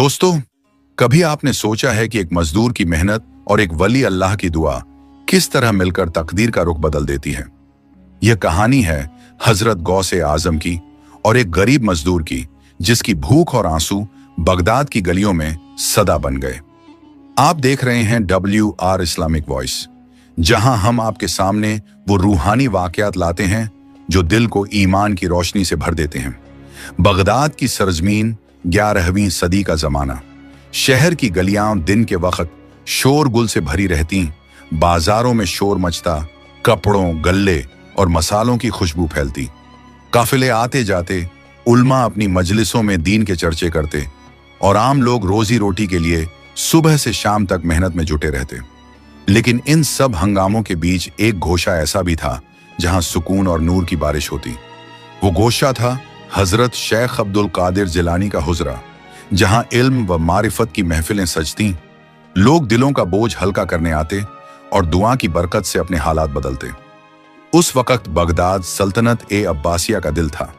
दोस्तों, कभी आपने सोचा है कि एक मजदूर की मेहनत और एक वली अल्लाह की दुआ किस तरह मिलकर तकदीर का रुख बदल देती है। यह कहानी है हजरत गौसे आजम की और एक गरीब मजदूर की, जिसकी भूख और आंसू बगदाद की गलियों में सदा बन गए। आप देख रहे हैं WR इस्लामिक वॉइस, जहां हम आपके सामने वो रूहानी वाकयात लाते हैं जो दिल को ईमान की रोशनी से भर देते हैं। बगदाद की सरजमीन, 11वीं सदी का जमाना। शहर की गलियां दिन के वक्त शोरगुल से भरी रहती, बाजारों में शोर मचता, कपड़ों, गल्ले और मसालों की खुशबू फैलती। काफिले आते जाते, उल्मा अपनी मजलिसों में दीन के चर्चे करते और आम लोग रोजी रोटी के लिए सुबह से शाम तक मेहनत में जुटे रहते। लेकिन इन सब हंगामों के बीच एक गोशा ऐसा भी था जहां सुकून और नूर की बारिश होती। वो गोशा था हजरत शेख अब्दुल कादिर जिलानी का हुजरा, जहां इल्म व मारिफत की महफिलें सजती, लोग दिलों का बोझ हल्का करने आते और दुआ की बरकत से अपने हालात बदलते। उस वक्त बगदाद सल्तनत ए अब्बासिया का दिल था।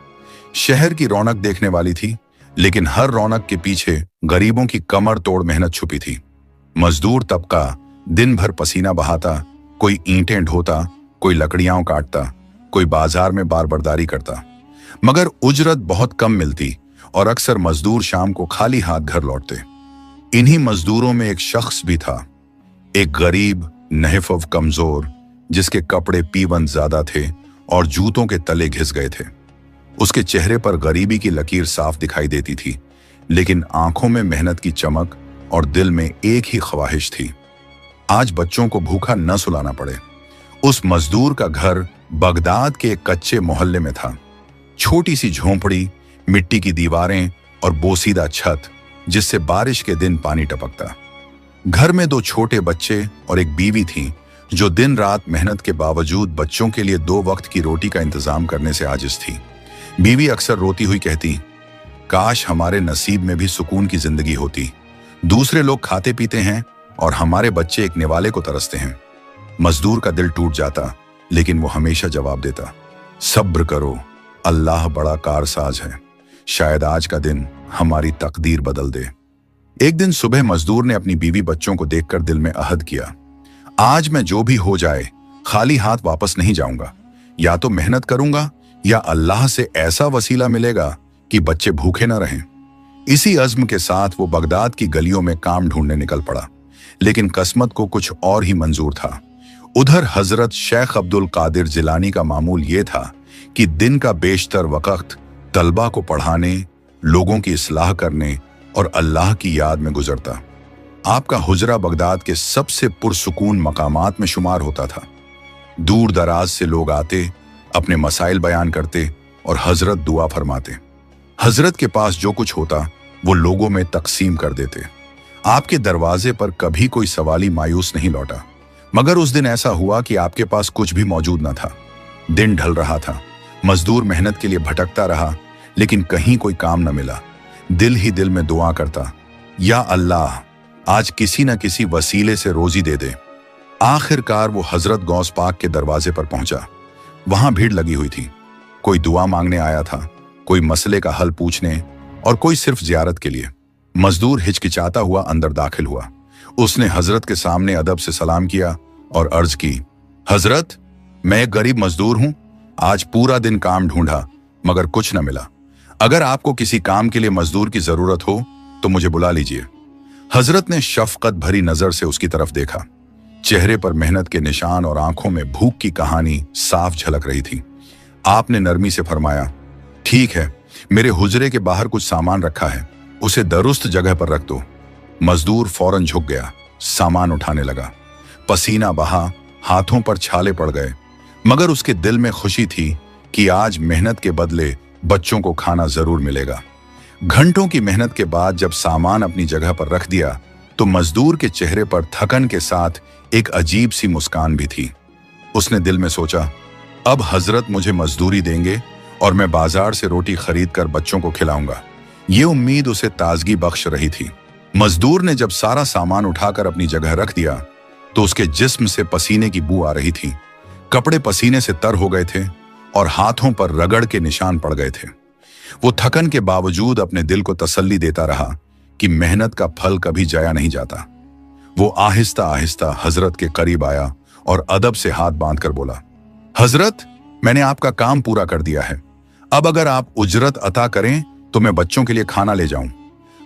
शहर की रौनक देखने वाली थी, लेकिन हर रौनक के पीछे गरीबों की कमर तोड़ मेहनत छुपी थी। मजदूर तबका दिन भर पसीना बहाता, कोई ईंटें ढोता, कोई लकड़ियां काटता, कोई बाजार में बारबरदारी करता, मगर उजरत बहुत कम मिलती और अक्सर मजदूर शाम को खाली हाथ घर लौटते। इन्हीं मजदूरों में एक शख्स भी था, एक गरीब, नहफव, कमजोर, जिसके कपड़े पीवंद ज्यादा थे और जूतों के तले घिस गए थे। उसके चेहरे पर गरीबी की लकीर साफ दिखाई देती थी, लेकिन आंखों में मेहनत की चमक और दिल में एक ही ख्वाहिश थी, आज बच्चों को भूखा न सुलाना पड़े। उस मजदूर का घर बगदाद के एक कच्चे मोहल्ले में था। छोटी सी झोंपड़ी, मिट्टी की दीवारें और बोसीदा छत, जिससे बारिश के दिन पानी टपकता। घर में 2 छोटे बच्चे और एक बीवी थी, जो दिन रात मेहनत के बावजूद बच्चों के लिए 2 वक्त की रोटी का इंतजाम करने से आजिज थी। बीवी अक्सर रोती हुई कहती, काश हमारे नसीब में भी सुकून की जिंदगी होती। दूसरे लोग खाते पीते हैं और हमारे बच्चे एक निवाले को तरसते हैं। मजदूर का दिल टूट जाता, लेकिन वो हमेशा जवाब देता, सब्र करो, अल्लाह बड़ा कारसाज है, शायद आज का दिन हमारी तकदीर बदल दे। एक दिन सुबह मजदूर ने अपनी बीवी बच्चों को देखकर दिल में अहद किया, आज मैं जो भी हो जाए खाली हाथ वापस नहीं जाऊंगा। या तो मेहनत करूंगा या अल्लाह से ऐसा वसीला मिलेगा कि बच्चे भूखे न रहें। इसी अज़्म के साथ वो बगदाद की गलियों में काम ढूंढने निकल पड़ा, लेकिन किस्मत को कुछ और ही मंजूर था। उधर हजरत शेख अब्दुल कादिर जिलानी का मामूल ये था कि दिन का बेशतर वक्त तलबा को पढ़ाने, लोगों की इस्लाह करने और अल्लाह की याद में गुजरता। आपका हुजरा बगदाद के सबसे पुरसुकून मकामात में शुमार होता था। दूर दराज से लोग आते, अपने मसाइल बयान करते और हजरत दुआ फरमाते। हजरत के पास जो कुछ होता वो लोगों में तकसीम कर देते। आपके दरवाजे पर कभी कोई सवाली मायूस नहीं लौटा, मगर उस दिन ऐसा हुआ कि आपके पास कुछ भी मौजूद न था। दिन ढल रहा था, मजदूर मेहनत के लिए भटकता रहा, लेकिन कहीं कोई काम न मिला। दिल ही दिल में दुआ करता, या अल्लाह आज किसी न किसी वसीले से रोजी दे दे। आखिरकार वो हजरत गौस पाक के दरवाजे पर पहुंचा। वहां भीड़ लगी हुई थी। कोई दुआ मांगने आया था, कोई मसले का हल पूछने और कोई सिर्फ जियारत के लिए। मजदूर हिचकिचाता हुआ अंदर दाखिल हुआ। उसने हजरत के सामने अदब से सलाम किया और अर्ज की, हजरत, मैं एक गरीब मजदूर हूं, आज पूरा दिन काम ढूंढा मगर कुछ न मिला। अगर आपको किसी काम के लिए मजदूर की जरूरत हो तो मुझे बुला लीजिए। हजरत ने शफकत भरी नजर से उसकी तरफ देखा। चेहरे पर मेहनत के निशान और आंखों में भूख की कहानी साफ झलक रही थी। आपने नरमी से फरमाया, ठीक है, मेरे हुजरे के बाहर कुछ सामान रखा है, उसे दुरुस्त जगह पर रख दो। मजदूर फौरन झुक गया, सामान उठाने लगा। पसीना बहा, हाथों पर छाले पड़ गए, मगर उसके दिल में खुशी थी कि आज मेहनत के बदले बच्चों को खाना जरूर मिलेगा। घंटों की मेहनत के बाद जब सामान अपनी जगह पर रख दिया तो मजदूर के चेहरे पर थकन के साथ एक अजीब सी मुस्कान भी थी। उसने दिल में सोचा, अब हजरत मुझे मजदूरी देंगे और मैं बाजार से रोटी खरीद कर बच्चों को खिलाऊंगा। ये उम्मीद उसे ताजगी बख्श रही थी। मजदूर ने जब सारा सामान उठाकर अपनी जगह रख दिया तो उसके जिस्म से पसीने की बू आ रही थी। कपड़े पसीने से तर हो गए थे और हाथों पर रगड़ के निशान पड़ गए थे। वो थकन के बावजूद अपने दिल को तसल्ली देता रहा कि मेहनत का फल कभी जाया नहीं जाता। वो आहिस्ता आहिस्ता हजरत के करीब आया और अदब से हाथ बांधकर बोला, हजरत, मैंने आपका काम पूरा कर दिया है। अब अगर आप उजरत अता करें तो मैं बच्चों के लिए खाना ले जाऊं।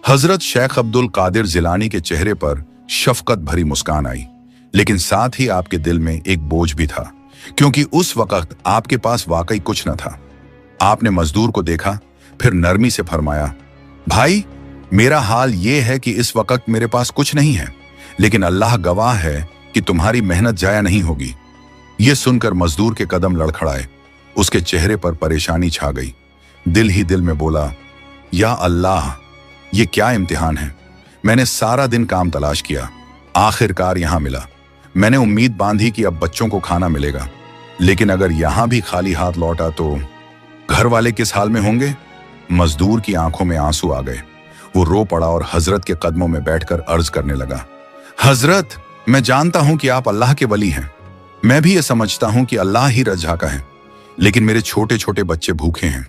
हजरत शेख अब्दुल कादिर जिलानी के चेहरे पर शफकत भरी मुस्कान आई, लेकिन साथ ही आपके दिल में एक बोझ भी था, क्योंकि उस वक्त आपके पास वाकई कुछ न था। आपने मजदूर को देखा, फिर नरमी से फरमाया, भाई, मेरा हाल ये है कि इस वक्त मेरे पास कुछ नहीं है, लेकिन अल्लाह गवाह है कि तुम्हारी मेहनत जाया नहीं होगी। ये सुनकर मजदूर के कदम लड़खड़ाए, उसके चेहरे पर परेशानी छा गई। दिल ही दिल में बोला, या अल्लाह, ये क्या इम्तिहान है। मैंने सारा दिन काम तलाश किया, आखिरकार यहां मिला। मैंने उम्मीद बांधी कि अब बच्चों को खाना मिलेगा, लेकिन अगर यहां भी खाली हाथ लौटा तो घर वाले किस हाल में होंगे। मजदूर की आंखों में आंसू आ गए। वो रो पड़ा और हजरत के कदमों में बैठकर अर्ज करने लगा, हजरत, मैं जानता हूं कि आप अल्लाह के वली हैं। मैं भी ये समझता हूं कि अल्लाह ही रज़ा का है, लेकिन मेरे छोटे छोटे बच्चे भूखे हैं।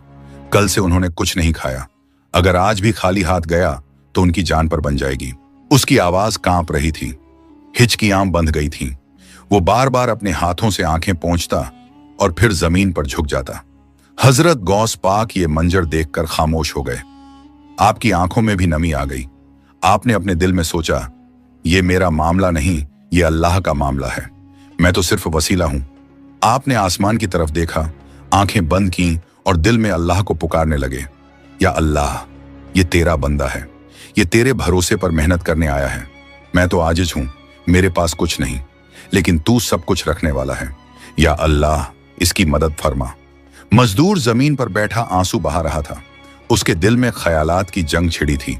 कल से उन्होंने कुछ नहीं खाया। अगर आज भी खाली हाथ गया तो उनकी जान पर बन जाएगी। उसकी आवाज कांप रही थी, हिचकियां बंध गई थीं। वो बार बार अपने हाथों से आंखें पोंछता और फिर जमीन पर झुक जाता। हजरत गौस पाक ये मंजर देखकर खामोश हो गए। आपकी आंखों में भी नमी आ गई। आपने अपने दिल में सोचा, ये मेरा मामला नहीं, ये अल्लाह का मामला है। मैं तो सिर्फ वसीला हूं। आपने आसमान की तरफ देखा, आंखें बंद की और दिल में अल्लाह को पुकारने लगे, या अल्लाह, ये तेरा बंदा है, ये तेरे भरोसे पर मेहनत करने आया है। मैं तो आजिज हूं, मेरे पास कुछ नहीं, लेकिन तू सब कुछ रखने वाला है। या अल्लाह, इसकी मदद फरमा। मजदूर जमीन पर बैठा आंसू बहा रहा था। उसके दिल में ख्यालात की जंग छिड़ी थी।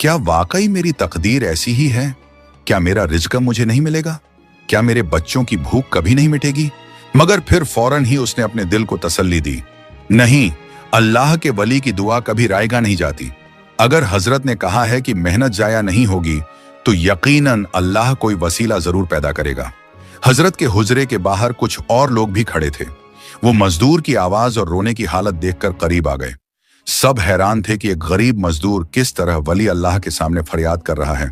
क्या वाकई मेरी तकदीर ऐसी ही है? क्या मेरा रिज़्क मुझे नहीं मिलेगा? क्या मेरे बच्चों की भूख कभी नहीं मिटेगी? मगर फिर फौरन ही उसने अपने दिल को तसल्ली दी, नहीं, अल्लाह के वली की दुआ कभी रायगा नहीं जाती। अगर हजरत ने कहा है कि मेहनत जाया नहीं होगी, तो यकीनन अल्लाह कोई वसीला जरूर पैदा करेगा। हजरत के हुजरे के बाहर कुछ और लोग भी खड़े थे। वो मजदूर की आवाज और रोने की हालत देखकर करीब आ गए। सब हैरान थे कि एक गरीब मजदूर किस तरह वली अल्लाह के सामने फरियाद कर रहा है,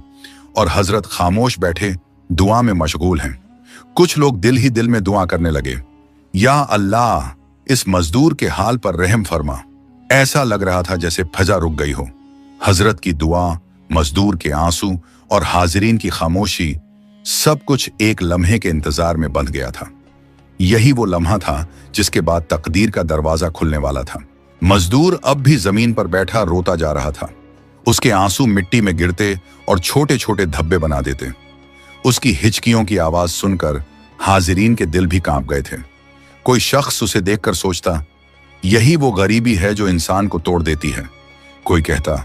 और हजरत खामोश बैठे दुआ में मशगूल हैं। कुछ लोग दिल ही दिल में दुआ करने लगे, या अल्लाह, इस मजदूर के हाल पर रहम फरमा। ऐसा लग रहा था जैसे फजा रुक गई हो। हजरत की दुआ, मजदूर के आंसू और हाजिरीन की खामोशी, सब कुछ एक लम्हे के इंतजार में बंध गया था। यही वो लम्हा था जिसके बाद तकदीर का दरवाजा खुलने वाला था। मजदूर अब भी जमीन पर बैठा रोता जा रहा था। उसके आंसू मिट्टी में गिरते और छोटे छोटे धब्बे बना देते। उसकी हिचकियों की आवाज सुनकर हाजिरीन के दिल भी कांप गए थे। कोई शख्स उसे देखकर सोचता, यही वो गरीबी है जो इंसान को तोड़ देती है। कोई कहता,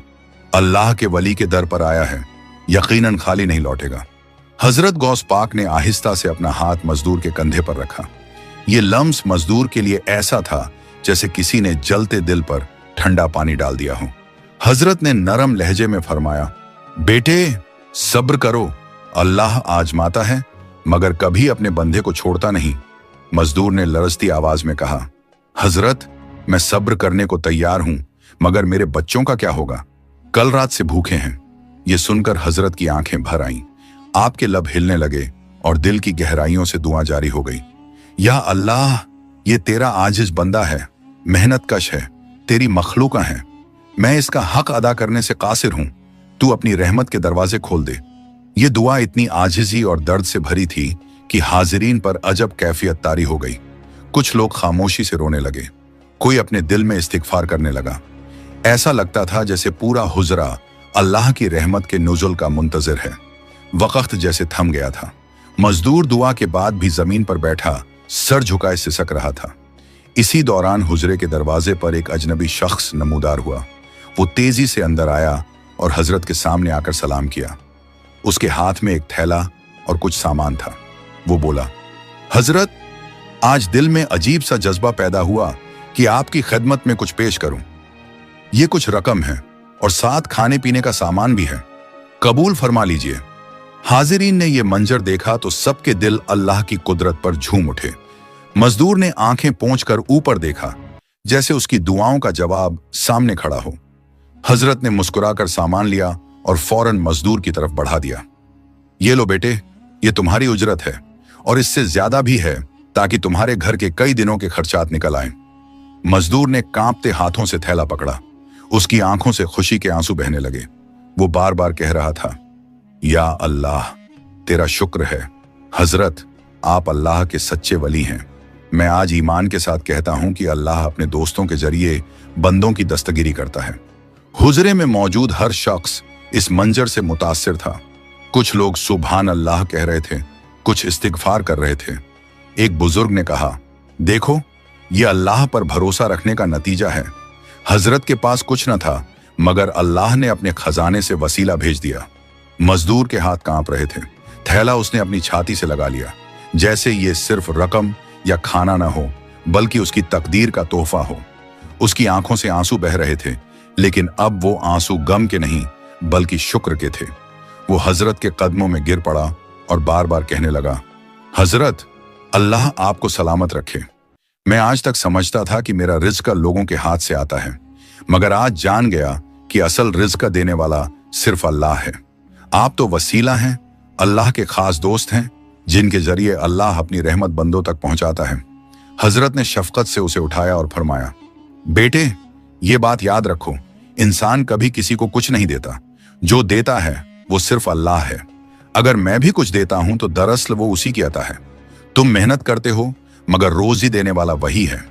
अल्लाह के वली के दर पर आया है, यकीनन खाली नहीं लौटेगा। हजरत गौस पाक ने आहिस्ता से अपना हाथ मजदूर के कंधे पर रखा। ये लम्स मजदूर के लिए ऐसा था जैसे किसी ने जलते दिल पर ठंडा पानी डाल दिया हो। हजरत ने नरम लहजे में फरमाया, बेटे, सब्र करो, अल्लाह आजमाता है मगर कभी अपने बंदे को छोड़ता नहीं। मजदूर ने लरजती आवाज में कहा, हजरत, मैं सब्र करने को तैयार हूं, मगर मेरे बच्चों का क्या होगा? कल रात से भूखे हैं। ये सुनकर हजरत की आंखें भर आईं। आपके लब हिलने लगे और दिल की गहराइयों से दुआ जारी हो गई। या अल्लाह, ये तेरा आजिज बंदा है, मेहनत कश है, तेरी मखलूका है। मैं इसका हक अदा करने से कासिर हूं। तू अपनी रहमत के दरवाजे खोल दे। ये दुआ इतनी आजिजी और दर्द से भरी थी कि हाजिरीन पर अजब कैफियत तारी हो गई। कुछ लोग खामोशी से रोने लगे, कोई अपने दिल में इस्तिगफार करने लगा। ऐसा लगता था जैसे पूरा हुजरा अल्लाह की रहमत के नुज़ुल का मुंतजिर है। वक्त जैसे थम गया था। मजदूर दुआ के बाद भी जमीन पर बैठा सर झुकाए सिसक रहा था। इसी दौरान हुजरे के दरवाजे पर एक अजनबी शख्स नमूदार हुआ। वो तेजी से अंदर आया और हजरत के सामने आकर सलाम किया। उसके हाथ में एक थैला और कुछ सामान था। वो बोला, हजरत, आज दिल में अजीब सा जज्बा पैदा हुआ कि आपकी खिदमत में कुछ पेश करूं। ये कुछ रकम है और साथ खाने पीने का सामान भी है, कबूल फरमा लीजिए। हाजिरीन ने यह मंजर देखा तो सबके दिल अल्लाह की कुदरत पर झूम उठे। मजदूर ने आंखें पोंछकर ऊपर देखा, जैसे उसकी दुआओं का जवाब सामने खड़ा हो। हजरत ने मुस्कुराकर सामान लिया और फौरन मजदूर की तरफ बढ़ा दिया। ये लो बेटे, ये तुम्हारी उजरत है और इससे ज्यादा भी है, ताकि तुम्हारे घर के कई दिनों के खर्चात निकल आए। मजदूर ने कांपते हाथों से थैला पकड़ा। उसकी आंखों से खुशी के आंसू बहने लगे। वो बार बार कह रहा था, या अल्लाह, तेरा शुक्र है। हजरत, आप अल्लाह के सच्चे वली हैं। मैं आज ईमान के साथ कहता हूं कि अल्लाह अपने दोस्तों के जरिए बंदों की दस्तगिरी करता है। हुजरे में मौजूद हर शख्स इस मंजर से मुतासिर था। कुछ लोग सुभान अल्लाह कह रहे थे, कुछ इस्तिगफार कर रहे थे। एक बुजुर्ग ने कहा, देखो, ये अल्लाह पर भरोसा रखने का नतीजा है। हजरत के पास कुछ न था, मगर अल्लाह ने अपने खजाने से वसीला भेज दिया। मजदूर के हाथ कांप रहे थे। थैला उसने अपनी छाती से लगा लिया, जैसे ये सिर्फ रकम या खाना ना हो, बल्कि उसकी तकदीर का तोहफा हो। उसकी आंखों से आंसू बह रहे थे, लेकिन अब वो आंसू गम के नहीं, बल्कि शुक्र के थे। वो हजरत के कदमों में गिर पड़ा और बार बार कहने लगा, हजरत, अल्लाह आपको सलामत रखे। मैं आज तक समझता था कि मेरा रिज़्क लोगों के हाथ से आता है, मगर आज जान गया कि असल रिज़्क देने वाला सिर्फ अल्लाह है। आप तो वसीला हैं, अल्लाह के खास दोस्त हैं, जिनके जरिए अल्लाह अपनी रहमत बंदों तक पहुंचाता है। हजरत ने शफकत से उसे उठाया और फरमाया, बेटे, ये बात याद रखो, इंसान कभी किसी को कुछ नहीं देता। जो देता है वो सिर्फ अल्लाह है। अगर मैं भी कुछ देता हूं तो दरअसल वो उसी की अता है। तुम मेहनत करते हो, मगर रोजी देने वाला वही है।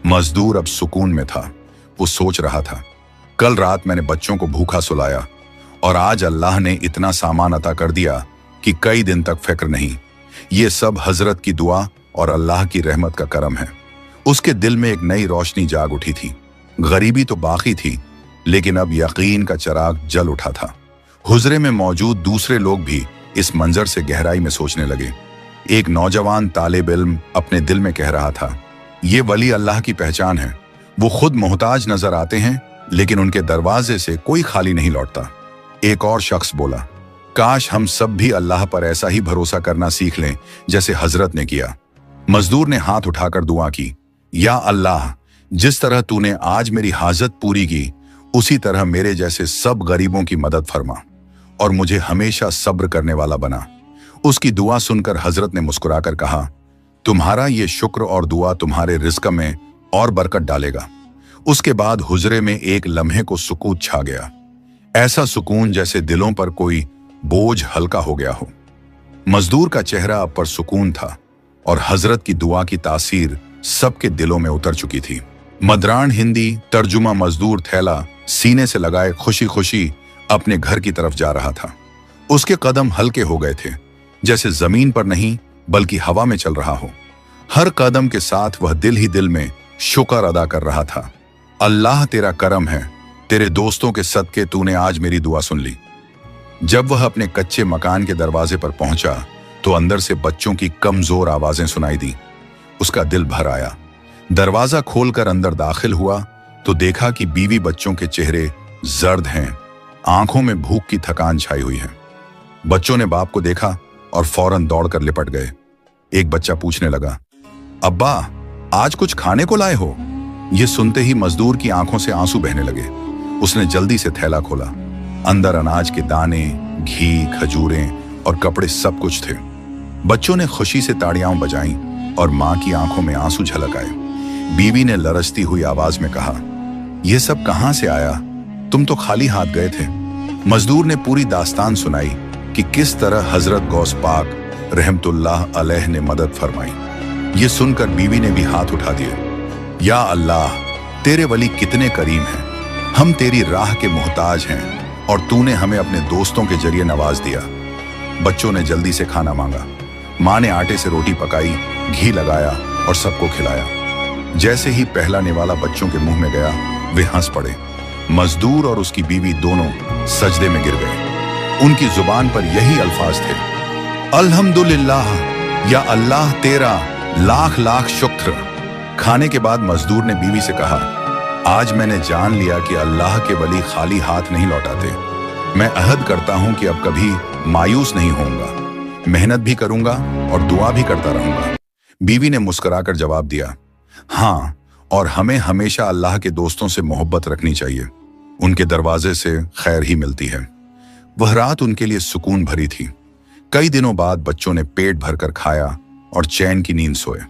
मजदूर अब सुकून में था। वो सोच रहा था, कल रात मैंने बच्चों को भूखा सुलाया और आज अल्लाह ने इतना सामान अता कर दिया कि कई दिन तक फिक्र नहीं। ये सब हजरत की दुआ और अल्लाह की रहमत का करम है। उसके दिल में एक नई रोशनी जाग उठी थी। गरीबी तो बाकी थी, लेकिन अब यकीन का चिराग जल उठा था। हुजरे में मौजूद दूसरे लोग भी इस मंजर से गहराई में सोचने लगे। एक नौजवान तालिब इल्म अपने दिल में कह रहा था, ये वली अल्लाह की पहचान है। वो खुद मोहताज नजर आते हैं, लेकिन उनके दरवाजे से कोई खाली नहीं लौटता। एक और शख्स बोला, काश हम सब भी अल्लाह पर ऐसा ही भरोसा करना सीख लें जैसे हजरत ने किया। मजदूर ने हाथ उठाकर दुआ की, या अल्लाह, जिस तरह तूने आज मेरी हाजत पूरी की, उसी तरह मेरे जैसे सब गरीबों की मदद फरमा और मुझे हमेशा सब्र करने वाला बना। उसकी दुआ सुनकर हजरत ने मुस्कुराकर कहा, तुम्हारा ये शुक्र और दुआ तुम्हारे रिज़्क में और बरकत डालेगा। उसके बाद हुजरे में एक लम्हे को सुकूत छा गया। ऐसा सुकून जैसे दिलों पर कोई बोझ हल्का हो गया हो। मजदूर का चेहरा अब पर सुकून था और हजरत की दुआ की तासीर सबके दिलों में उतर चुकी थी। मदरान हिंदी तर्जुमा मजदूर थैला सीने से लगाए खुशी खुशी अपने घर की तरफ जा रहा था। उसके कदम हल्के हो गए थे, जैसे जमीन पर नहीं बल्कि हवा में चल रहा हो। हर कदम के साथ वह दिल ही दिल में शुक्र अदा कर रहा था। अल्लाह, तेरा करम है, तेरे दोस्तों के सदके तूने आज मेरी दुआ सुन ली। जब वह अपने कच्चे मकान के दरवाजे पर पहुंचा तो अंदर से बच्चों की कमजोर आवाजें सुनाई दी। उसका दिल भर आया। दरवाजा खोलकर अंदर दाखिल हुआ तो देखा कि बीवी बच्चों के चेहरे जर्द हैं, आंखों में भूख की थकान छाई हुई है। बच्चों ने बाप को देखा और फौरन दौड़कर लिपट गए। एक बच्चा पूछने लगा, अब्बा, आज कुछ खाने को लाए हो? ये सुनते ही मजदूर की आंखों से आंसू बहने लगे। उसने जल्दी से थैला खोला। अंदर अनाज के दाने, घी, खजूरें और कपड़े सब कुछ थे। बच्चों ने खुशी से ताड़ियां बजाईं और मां की आंखों में आंसू झलक आए। बीवी ने लरजती हुई आवाज में कहा, यह सब कहां से आया? तुम तो खाली हाथ गए थे। मजदूर ने पूरी दास्तान सुनाई कि किस तरह हजरत गौस पाक रहमतुल्लाह अलैह ने मदद फरमाई। ये सुनकर बीवी ने भी हाथ उठा दिए। या अल्लाह, तेरे वली कितने करीम हैं। हम तेरी राह के मोहताज हैं और तूने हमें अपने दोस्तों के जरिए नवाज दिया। बच्चों ने जल्दी से खाना मांगा। माँ ने आटे से रोटी पकाई, घी लगाया और सबको खिलाया। जैसे ही पहला निवाला बच्चों के मुंह में गया, वे हंस पड़े। मजदूर और उसकी बीवी दोनों सजदे में गिर गए। उनकी जुबान पर यही अल्फाज थे, अल्हम्दुलिल्लाह, या अल्लाह तेरा लाख लाख शुक्र। खाने के बाद मजदूर ने बीवी से कहा, आज मैंने जान लिया कि अल्लाह के वली खाली हाथ नहीं लौटाते। मैं अहद करता हूं कि अब कभी मायूस नहीं होऊंगा, मेहनत भी करूंगा और दुआ भी करता रहूंगा। बीवी ने मुस्कुराकर जवाब दिया, हाँ, और हमें हमेशा अल्लाह के दोस्तों से मोहब्बत रखनी चाहिए। उनके दरवाजे से खैर ही मिलती है। वह रात उनके लिए सुकून भरी थी। कई दिनों बाद बच्चों ने पेट भरकर खाया और चैन की नींद सोए।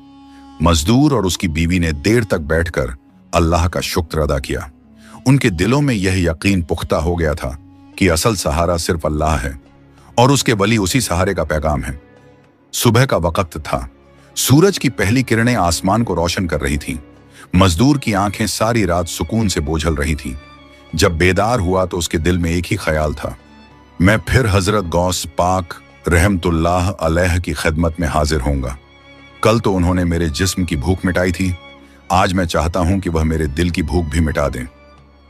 मजदूर और उसकी बीवी ने देर तक बैठकर अल्लाह का शुक्र अदा किया। उनके दिलों में यह यकीन पुख्ता हो गया था कि असल सहारा सिर्फ अल्लाह है और उसके वली उसी सहारे का पैगाम है। सुबह का वक्त था। सूरज की पहली किरणें आसमान को रोशन कर रही थीं। मजदूर की आंखें सारी रात सुकून से बोझल रही थीं। जब बेदार हुआ तो उसके दिल में एक ही ख्याल था, मैं फिर हजरत गौस पाक रहमतुल्लाह अलैह की खिदमत में हाजिर होऊंगा। कल तो उन्होंने मेरे जिस्म की भूख मिटाई थी, आज मैं चाहता हूं कि वह मेरे दिल की भूख भी मिटा दें।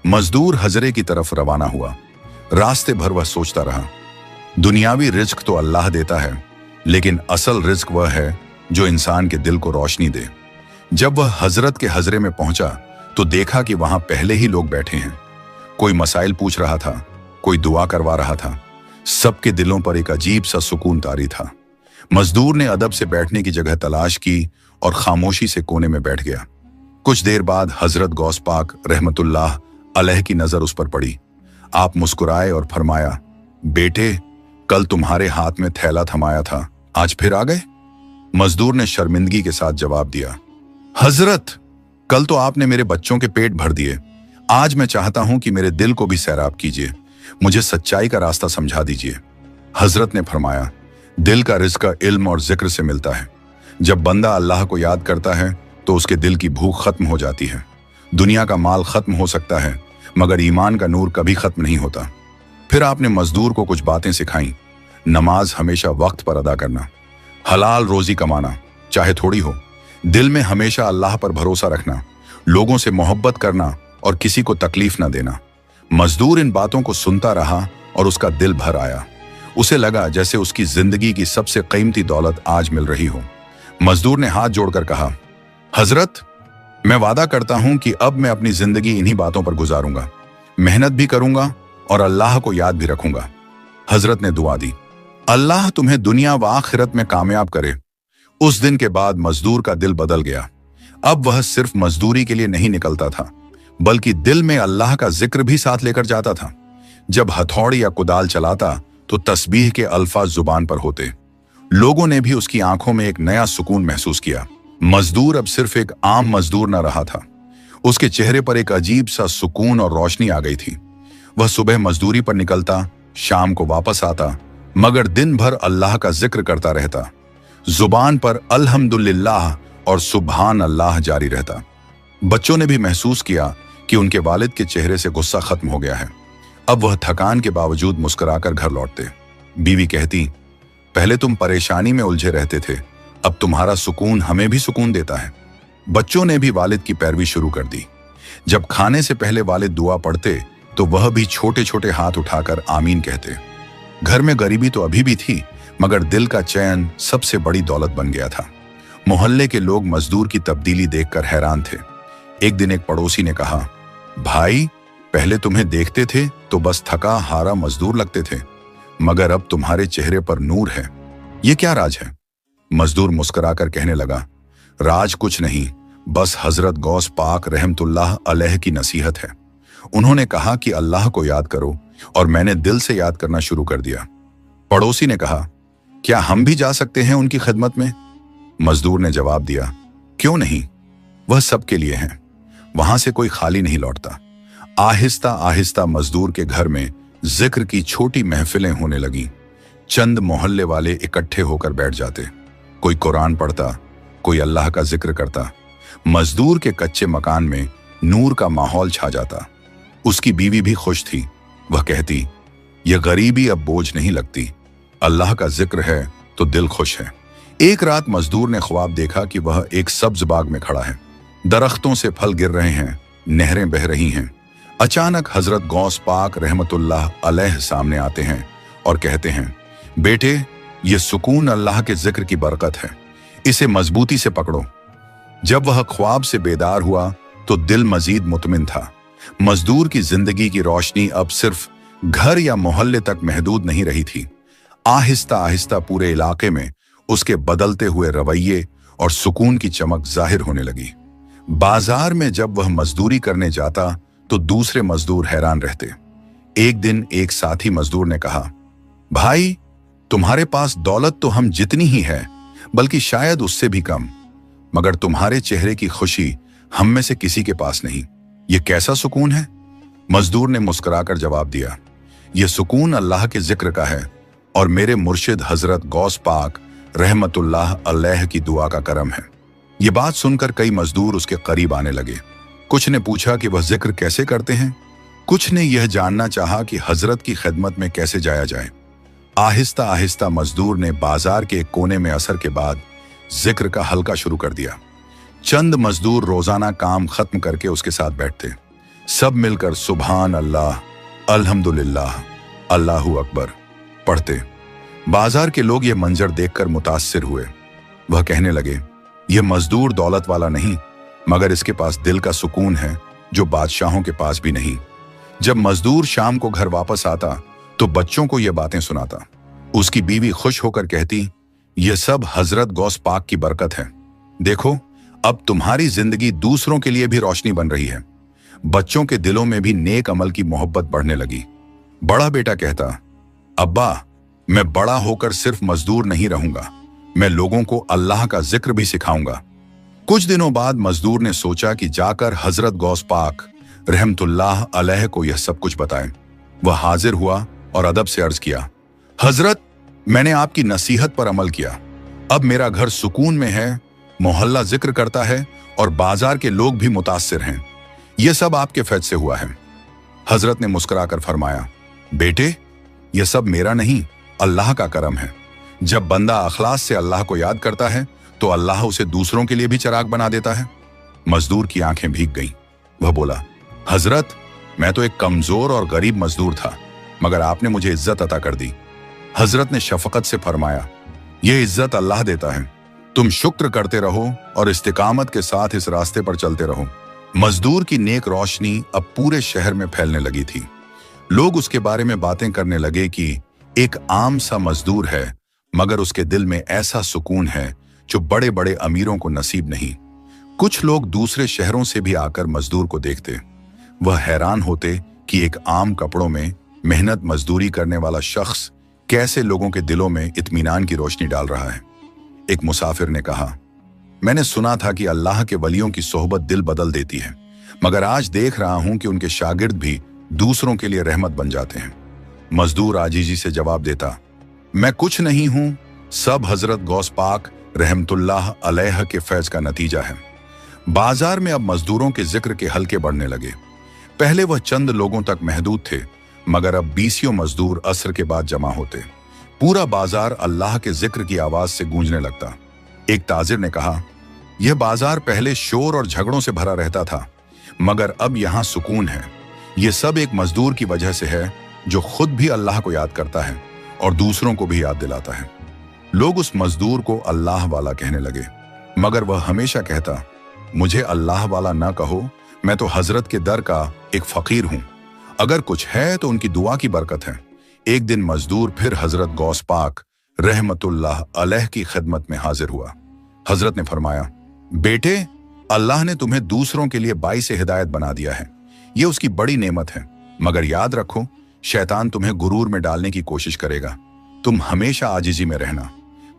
मजदूर हजरे की तरफ रवाना हुआ। रास्ते भर वह सोचता रहा, दुनियावी रिज्क तो अल्लाह देता है, लेकिन असल रिज्क वह है जो इंसान के दिल को रोशनी दे। जब वह हजरत के हजरे में पहुंचा तो देखा कि वहां पहले ही लोग बैठे हैं। कोई मसाइल पूछ रहा था, कोई दुआ करवा रहा था। सबके दिलों पर एक अजीब सा सुकून तारी था। मजदूर ने अदब से बैठने की जगह तलाश की और खामोशी से कोने में बैठ गया। कुछ देर बाद हजरत गौस पाक रहमतुल्लाह अलैह की नजर उस पर पड़ी। आप मुस्कुराए और फरमाया, बेटे, कल तुम्हारे हाथ में थैला थमाया था, आज फिर आ गए? मजदूर ने शर्मिंदगी के साथ जवाब दिया, हजरत, कल तो आपने मेरे बच्चों के पेट भर दिए, आज मैं चाहता हूं कि मेरे दिल को भी सैराब कीजिए, मुझे सच्चाई का रास्ता समझा दीजिए। हजरत ने फरमाया, दिल का रिज़्क इल्म और जिक्र से मिलता है। जब बंदा अल्लाह को याद करता है तो उसके दिल की भूख खत्म हो जाती है। दुनिया का माल खत्म हो सकता है, मगर ईमान का नूर कभी खत्म नहीं होता। फिर आपने मजदूर को कुछ बातें सिखाई। नमाज हमेशा वक्त पर अदा करना, हलाल रोजी कमाना, चाहे थोड़ी हो, दिल में हमेशा अल्लाह पर भरोसा रखना, लोगों से मोहब्बत करना और किसी को तकलीफ न देना। मजदूर इन बातों को सुनता रहा और उसका दिल भर आया। उसे लगा जैसे उसकी जिंदगी की सबसे कीमती दौलत आज मिल रही हो। मजदूर ने हाथ जोड़कर कहा, हजरत, मैं वादा करता हूं कि अब मैं अपनी जिंदगी इन्हीं बातों पर गुजारूंगा, मेहनत भी करूंगा और अल्लाह को याद भी रखूंगा। हजरत ने दुआ दी, अल्लाह तुम्हें दुनिया व आखिरत में कामयाब करे। उस दिन के बाद मजदूर का दिल बदल गया। अब वह सिर्फ मजदूरी के लिए नहीं निकलता था, बल्कि दिल में अल्लाह का जिक्र भी साथ लेकर जाता था। जब हथौड़ी या कुदाल चलाता तो तस्बीह के अल्फाज जुबान पर होते। लोगों ने भी उसकी आंखों में एक नया सुकून महसूस किया। मजदूर अब सिर्फ एक आम मजदूर न रहा था, उसके चेहरे पर एक अजीब सा सुकून और रोशनी आ गई थी। वह सुबह मजदूरी पर निकलता, शाम को वापस आता, मगर दिन भर अल्लाह का जिक्र करता रहता। जुबान पर अल्हम्दुलिल्लाह और सुभान अल्लाह जारी रहता। बच्चों ने भी महसूस किया कि उनके वालिद के चेहरे से गुस्सा खत्म हो गया है। अब वह थकान के बावजूद मुस्कुराकर घर लौटते। बीवी कहती, पहले तुम परेशानी में उलझे रहते थे, अब तुम्हारा सुकून हमें भी सुकून देता है। बच्चों ने भी वालिद की पैरवी शुरू कर दी। जब खाने से पहले वालिद दुआ पढ़ते तो वह भी छोटे छोटे हाथ उठाकर आमीन कहते। घर में गरीबी तो अभी भी थी, मगर दिल का चैन सबसे बड़ी दौलत बन गया था। मोहल्ले के लोग मजदूर की तब्दीली देखकर हैरान थे। एक दिन एक पड़ोसी ने कहा, भाई, पहले तुम्हें देखते थे तो बस थका हारा मजदूर लगते थे, मगर अब तुम्हारे चेहरे पर नूर है, ये क्या राज है? मजदूर मुस्कुराकर कहने लगा, राज कुछ नहीं, बस हजरत गौस पाक रहमतुल्लाह अलैह की नसीहत है। उन्होंने कहा कि अल्लाह को याद करो और मैंने दिल से याद करना शुरू कर दिया। पड़ोसी ने कहा, क्या हम भी जा सकते हैं उनकी खिदमत में? मजदूर ने जवाब दिया, क्यों नहीं, वह सबके लिए है, वहां से कोई खाली नहीं लौटता। आहिस्ता आहिस्ता मजदूर के घर में जिक्र की छोटी महफिलें होने लगी। चंद मोहल्ले वाले इकट्ठे होकर बैठ जाते, कोई कुरान पढ़ता, कोई अल्लाह का जिक्र करता। मजदूर के कच्चे मकान में नूर का माहौल छा जाता। उसकी बीवी भी खुश थी। वह कहती, यह गरीबी अब बोझ नहीं लगती, अल्लाह का जिक्र है तो दिल खुश है। एक रात मजदूर ने ख्वाब देखा कि वह एक सब्ज बाग में खड़ा है, दरख्तों से फल गिर रहे हैं, नहरें बह रही हैं। अचानक हजरत गौस पाक रहमतुल्लाह अलैह सामने आते हैं और कहते हैं, बेटे, ये सुकून अल्लाह के जिक्र की बरकत है, इसे मजबूती से पकड़ो। जब वह ख्वाब से बेदार हुआ तो दिल मजीद मुतमिन था। मजदूर की जिंदगी की रोशनी अब सिर्फ घर या मोहल्ले तक महदूद नहीं रही थी। आहिस्ता आहिस्ता पूरे इलाके में उसके बदलते हुए रवैये और सुकून की चमक जाहिर होने लगी। बाजार में जब वह मजदूरी करने जाता तो दूसरे मजदूर हैरान रहते, एक दिन एक साथी मजदूर ने कहा, भाई, तुम्हारे पास दौलत तो हम जितनी ही है, बल्कि शायद उससे भी कम, मगर तुम्हारे चेहरे की खुशी हम में से किसी के पास नहीं। ये कैसा सुकून है? मजदूर ने मुस्कुराकर जवाब दिया, यह सुकून अल्लाह के जिक्र का है और मेरे मुर्शिद हजरत गौस पाक रहमतुल्लाह अलैह की दुआ का करम है। ये बात सुनकर कई मजदूर उसके करीब आने लगे। कुछ ने पूछा कि वह जिक्र कैसे करते हैं, कुछ ने यह जानना चाहा कि हजरत की खिदमत में कैसे जाया जाए। आहिस्ता आहिस्ता मजदूर ने बाजार के एक कोने में असर के बाद जिक्र का हल्का शुरू कर दिया। चंद मजदूर रोजाना काम खत्म करके उसके साथ बैठते, सब मिलकर सुभान अल्लाह, अल्हम्दुलिल्लाह, अल्लाहू अकबर पढ़ते। बाजार के लोग ये मंजर देखकर मुतासिर हुए। वह कहने लगे, यह मजदूर दौलत वाला नहीं, मगर इसके पास दिल का सुकून है जो बादशाहों के पास भी नहीं। जब मजदूर शाम को घर वापस आता तो बच्चों को यह बातें सुनाता। उसकी बीवी खुश होकर कहती, यह सब हजरत गौस पाक की बरकत है। देखो, अब तुम्हारी जिंदगी दूसरों के लिए भी रोशनी बन रही है। बच्चों के दिलों में भी नेक अमल की मोहब्बत बढ़ने लगी। बड़ा बेटा कहता, अब्बा, मैं बड़ा होकर सिर्फ मजदूर नहीं रहूंगा, मैं लोगों को अल्लाह का जिक्र भी सिखाऊंगा। कुछ दिनों बाद मजदूर ने सोचा कि जाकर हजरत गौस पाक रहमतुल्लाह अलैह को यह सब कुछ बताए। वह हाजिर हुआ और अदब से अर्ज किया, हजरत, मैंने आपकी नसीहत पर अमल किया। अब मेरा घर सुकून में है, मोहल्ला जिक्र करता है और बाजार के लोग भी मुतासिर हैं। यह सब आपके फैज से हुआ है। हजरत ने मुस्कुराकर फरमाया, बेटे, यह सब मेरा नहीं, अल्लाह का करम है। जब बंदा अखलास से अल्लाह को याद करता है तो अल्लाह उसे दूसरों के लिए भी चिराग बना देता है। मजदूर की आंखें भीग गईं। वह बोला, हजरत, मैं तो एक कमजोर और गरीब मजदूर था, मगर आपने मुझे इज्जत अता कर दी। हजरत ने शफकत से फरमाया, यह इज्जत अल्लाह देता है, तुम शुक्र करते रहो और इस्तिकामत के साथ इस रास्ते पर चलते रहो। मजदूर की नेक रोशनी अब पूरे शहर में फैलने लगी थी। लोग उसके बारे में बातें करने लगे कि एक आम सा मजदूर है, मगर उसके दिल में ऐसा सुकून है जो बड़े बड़े अमीरों को नसीब नहीं। कुछ लोग दूसरे शहरों से भी आकर मजदूर को देखते। वह हैरान होते कि एक आम कपड़ों में मेहनत मजदूरी करने वाला शख्स कैसे लोगों के दिलों में इत्मीनान की रोशनी डाल रहा है। एक मुसाफिर ने कहा, मैंने सुना था कि अल्लाह के वलियों की सोहबत दिल बदल देती है, मगर आज देख रहा हूं कि उनके शागिर्द भी दूसरों के लिए रहमत बन जाते हैं। मजदूर आजीजी से जवाब देता, मैं कुछ नहीं हूं, सब हजरत गौस पाक रहमतुल्लाह अलैह के फैज का नतीजा है। बाजार में अब मजदूरों के जिक्र के हल्के बढ़ने लगे। पहले वह चंद लोगों तक महदूद थे, मगर अब 20 मजदूर असर के बाद जमा होते। पूरा बाजार अल्लाह के जिक्र की आवाज से गूंजने लगता। एक ताजिर ने कहा, यह बाजार पहले शोर और झगड़ों से भरा रहता था, मगर अब यहां सुकून है। यह सब एक मजदूर की वजह से है जो खुद भी अल्लाह को याद करता है और दूसरों को भी याद दिलाता है। लोग उस मजदूर को अल्लाह वाला कहने लगे, मगर वह हमेशा कहता, मुझे अल्लाह वाला ना कहो, मैं तो हजरत के दर का एक फकीर हूं। अगर कुछ है तो उनकी दुआ की बरकत है। एक दिन मजदूर फिर हजरत गौस पाक रहमतुल्लाह अलैह की खिदमत में हाजिर हुआ। हजरत ने फरमाया, बेटे, अल्लाह ने तुम्हें दूसरों के लिए बाइस हिदायत बना दिया है। यह उसकी बड़ी नेमत है, मगर याद रखो, शैतान तुम्हें गुरूर में डालने की कोशिश करेगा। तुम हमेशा आजिजी में रहना।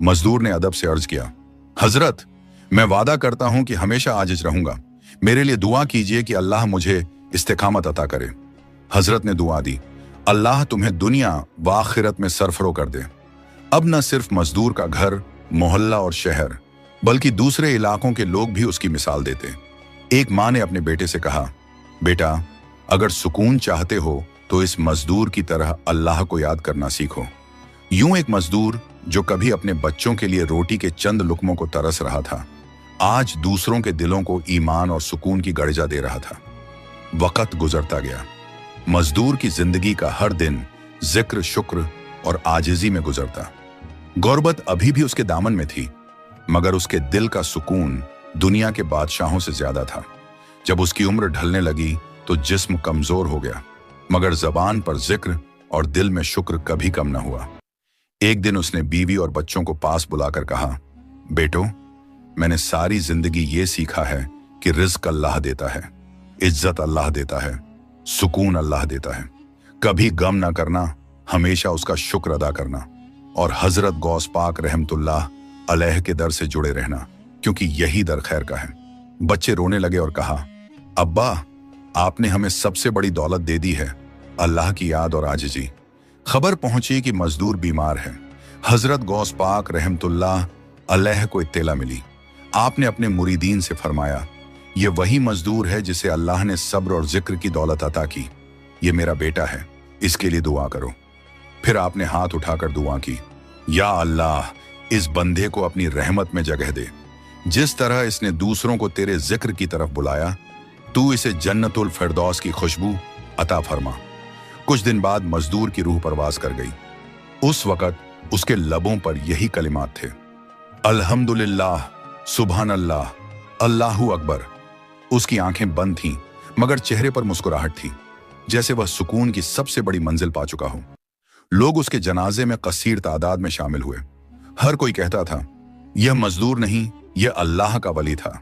मजदूर ने अदब से अर्ज किया, हजरत, मैं वादा करता हूं कि हमेशा आजिज रहूंगा। मेरे लिए दुआ कीजिए कि अल्लाह मुझे इस्तिकामत अता करे। हजरत ने दुआ दी, अल्लाह तुम्हें दुनिया व आखिरत में सरफरो कर दे। अब न सिर्फ मजदूर का घर, मोहल्ला और शहर, बल्कि दूसरे इलाकों के लोग भी उसकी मिसाल देते। एक माँ ने अपने बेटे से कहा, बेटा, अगर सुकून चाहते हो तो इस मजदूर की तरह अल्लाह को याद करना सीखो। यूं एक मजदूर जो कभी अपने बच्चों के लिए रोटी के चंद लुकमों को तरस रहा था, आज दूसरों के दिलों को ईमान और सुकून की गड़िजा दे रहा था। वक्त गुजरता गया। मजदूर की जिंदगी का हर दिन जिक्र, शुक्र और आजिजी में गुजरता। गुर्बत अभी भी उसके दामन में थी, मगर उसके दिल का सुकून दुनिया के बादशाहों से ज्यादा था। जब उसकी उम्र ढलने लगी तो जिस्म कमजोर हो गया, मगर जबान पर जिक्र और दिल में शुक्र कभी कम न हुआ। एक दिन उसने बीवी और बच्चों को पास बुलाकर कहा, बेटो, मैंने सारी जिंदगी ये सीखा है कि रिज्क अल्लाह देता है, इज्जत अल्लाह देता है, सुकून अल्लाह देता है। कभी गम ना करना, हमेशा उसका शुक्र अदा करना और हजरत गौस पाक रहमतुल्लाह अलैह के दर से जुड़े रहना, क्योंकि यही दर खैर का है। बच्चे रोने लगे और कहा, अब्बा, आपने हमें सबसे बड़ी दौलत दे दी है, अल्लाह की याद और आजिजी। खबर पहुंची कि मजदूर बीमार है। हजरत गौस पाक रहमतुल्लाह अलैह को इत्तला मिली। आपने अपने मुरीदीन से फरमाया, ये वही मजदूर है जिसे अल्लाह ने सब्र और जिक्र की दौलत अता की। ये मेरा बेटा है, इसके लिए दुआ करो। फिर आपने हाथ उठाकर दुआ की, या अल्लाह, इस बंदे को अपनी रहमत में जगह दे। जिस तरह इसने दूसरों को तेरे जिक्र की तरफ बुलाया, तू इसे जन्नतुल फिरदौस की खुशबू अता फरमा। कुछ दिन बाद मजदूर की रूह परवाज कर गई। उस वक्त उसके लबों पर यही कलिमात थे, अल्हम्दुलिल्लाह, सुभान अल्लाह, अल्लाहु अकबर। उसकी आंखें बंद थीं, मगर चेहरे पर मुस्कुराहट थी, जैसे वह सुकून की सबसे बड़ी मंजिल पा चुका हो। लोग उसके जनाजे में कसीर तादाद में शामिल हुए। हर कोई कहता था, यह मजदूर नहीं, यह अल्लाह का वली था।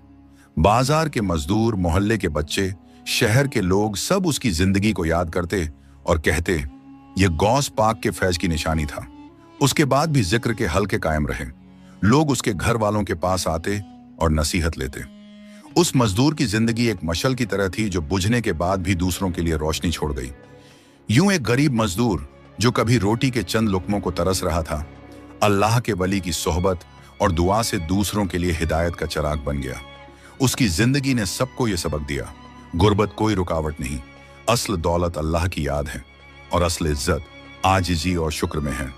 बाजार के मजदूर, मोहल्ले के बच्चे, शहर के लोग सब उसकी जिंदगी को याद करते और कहते, यह गौस पाक के फैज की निशानी था। उसके बाद भी जिक्र के हल्के कायम रहे। लोग उसके घर वालों के पास आते और नसीहत लेते। उस मजदूर की जिंदगी एक मशल की तरह थी जो बुझने के बाद भी दूसरों के लिए रोशनी छोड़ गई। यूं एक गरीब मजदूर जो कभी रोटी के चंद लुकमों को तरस रहा था, अल्लाह के वली की सोहबत और दुआ से दूसरों के लिए हिदायत का चिराग बन गया। उसकी जिंदगी ने सबको यह सबक दिया, गुर्बत कोई रुकावट नहीं, असल दौलत अल्लाह की याद है और असल इज्जत आजिजी और शुक्र में है।